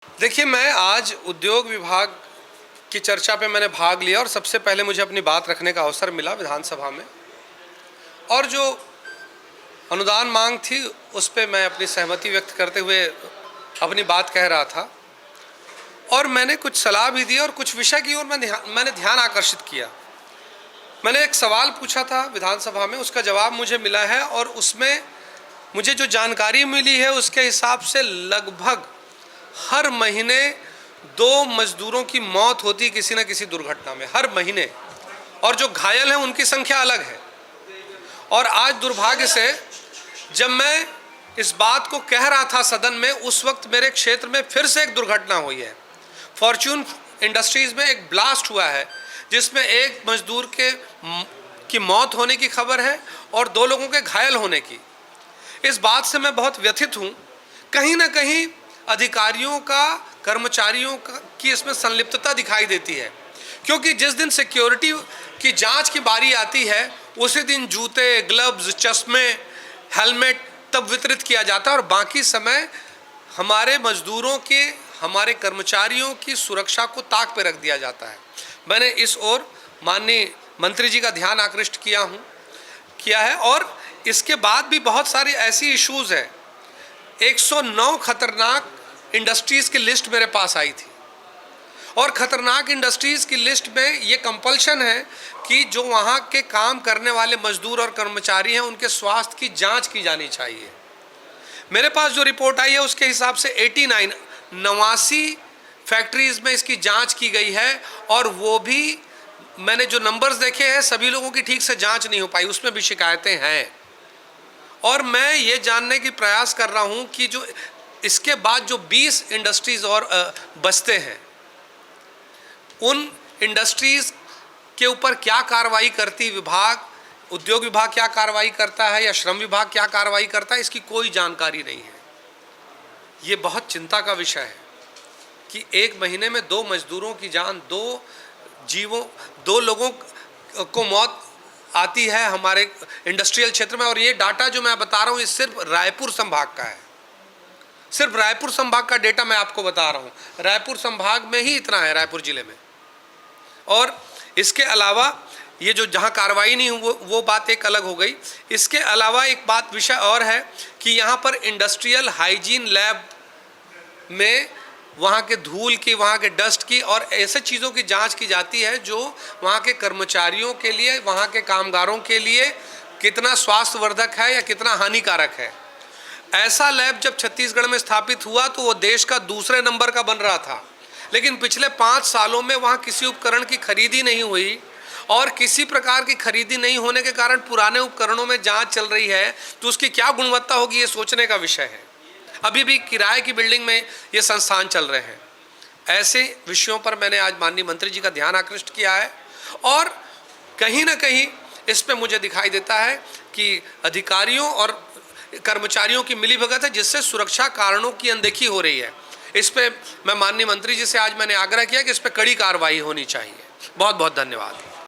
देखिए, मैं आज उद्योग विभाग की चर्चा पे मैंने भाग लिया और सबसे पहले मुझे अपनी बात रखने का अवसर मिला विधानसभा में। और जो अनुदान मांग थी उस पे मैं अपनी सहमति व्यक्त करते हुए अपनी बात कह रहा था और मैंने कुछ सलाह भी दी और कुछ विषय की ओर मैंने ध्यान आकर्षित किया। मैंने एक सवाल पूछा था विधानसभा में, उसका जवाब मुझे मिला है और उसमें मुझे जो जानकारी मिली है उसके हिसाब से लगभग हर महीने 2 मजदूरों की मौत होती है किसी न किसी दुर्घटना में, हर महीने। और जो घायल हैं उनकी संख्या अलग है। और आज दुर्भाग्य से जब मैं इस बात को कह रहा था सदन में, उस वक्त मेरे क्षेत्र में फिर से एक दुर्घटना हुई है। फॉर्च्यून इंडस्ट्रीज में एक ब्लास्ट हुआ है जिसमें एक मजदूर की मौत होने की खबर है और 2 लोगों के घायल होने की। इस बात से मैं बहुत व्यथित हूँ। कहीं ना कहीं अधिकारियों का, कर्मचारियों की इसमें संलिप्तता दिखाई देती है, क्योंकि जिस दिन सिक्योरिटी की जांच की बारी आती है उसी दिन जूते, ग्लव्स, चश्मे, हेलमेट तब वितरित किया जाता है और बाकी समय हमारे मजदूरों के, हमारे कर्मचारियों की सुरक्षा को ताक पे रख दिया जाता है। मैंने इस ओर माननीय मंत्री जी का ध्यान आकृष्ट किया है और इसके बाद भी बहुत सारी ऐसी इश्यूज है। 109 खतरनाक इंडस्ट्रीज की लिस्ट मेरे पास आई थी और खतरनाक इंडस्ट्रीज की लिस्ट में ये कंपल्शन है कि जो वहाँ के काम करने वाले मजदूर और कर्मचारी हैं उनके स्वास्थ्य की जांच की जानी चाहिए। मेरे पास जो रिपोर्ट आई है उसके हिसाब से 89 फैक्ट्रीज में इसकी जांच की गई है और वो भी मैंने जो नंबर्स देखे हैं सभी लोगों की ठीक से जांच नहीं हो पाई, उसमें भी शिकायतें हैं। और मैं ये जानने की प्रयास कर रहा हूँ कि जो इसके बाद जो 20 इंडस्ट्रीज और बचते हैं, उन इंडस्ट्रीज के ऊपर क्या कार्रवाई करती विभाग, उद्योग विभाग क्या कार्रवाई करता है या श्रम विभाग क्या कार्रवाई करता है, इसकी कोई जानकारी नहीं है। ये बहुत चिंता का विषय है कि एक महीने में 2 मजदूरों की जान, 2 लोगों को मौत आती है हमारे इंडस्ट्रियल क्षेत्र में। और ये डाटा जो मैं बता रहा हूँ ये सिर्फ रायपुर संभाग का है, सिर्फ रायपुर संभाग का डेटा मैं आपको बता रहा हूँ। रायपुर संभाग में ही इतना है, रायपुर जिले में। और इसके अलावा ये जो जहाँ कार्रवाई नहीं हुई वो बात एक अलग हो गई। इसके अलावा एक बात विषय और है कि यहाँ पर इंडस्ट्रियल हाइजीन लैब में वहाँ के धूल की, वहाँ के डस्ट की और ऐसे चीज़ों की जांच की जाती है जो वहाँ के कर्मचारियों के लिए, वहाँ के कामगारों के लिए कितना स्वास्थ्यवर्धक है या कितना हानिकारक है। ऐसा लैब जब छत्तीसगढ़ में स्थापित हुआ तो वो देश का दूसरे नंबर का बन रहा था, लेकिन पिछले 5 सालों में वहाँ किसी उपकरण की खरीदी नहीं हुई और किसी प्रकार की खरीदी नहीं होने के कारण पुराने उपकरणों में जांच चल रही है, तो उसकी क्या गुणवत्ता होगी ये सोचने का विषय है। अभी भी किराए की बिल्डिंग में ये संस्थान चल रहे हैं। ऐसे विषयों पर मैंने आज माननीय मंत्री जी का ध्यान आकृष्ट किया है और कहीं ना कहीं इस पे मुझे दिखाई देता है कि अधिकारियों और कर्मचारियों की मिलीभगत है जिससे सुरक्षा कारणों की अनदेखी हो रही है। इस पे मैं माननीय मंत्री जी से आज मैंने आग्रह किया कि इस पे कड़ी कार्रवाई होनी चाहिए। बहुत बहुत धन्यवाद।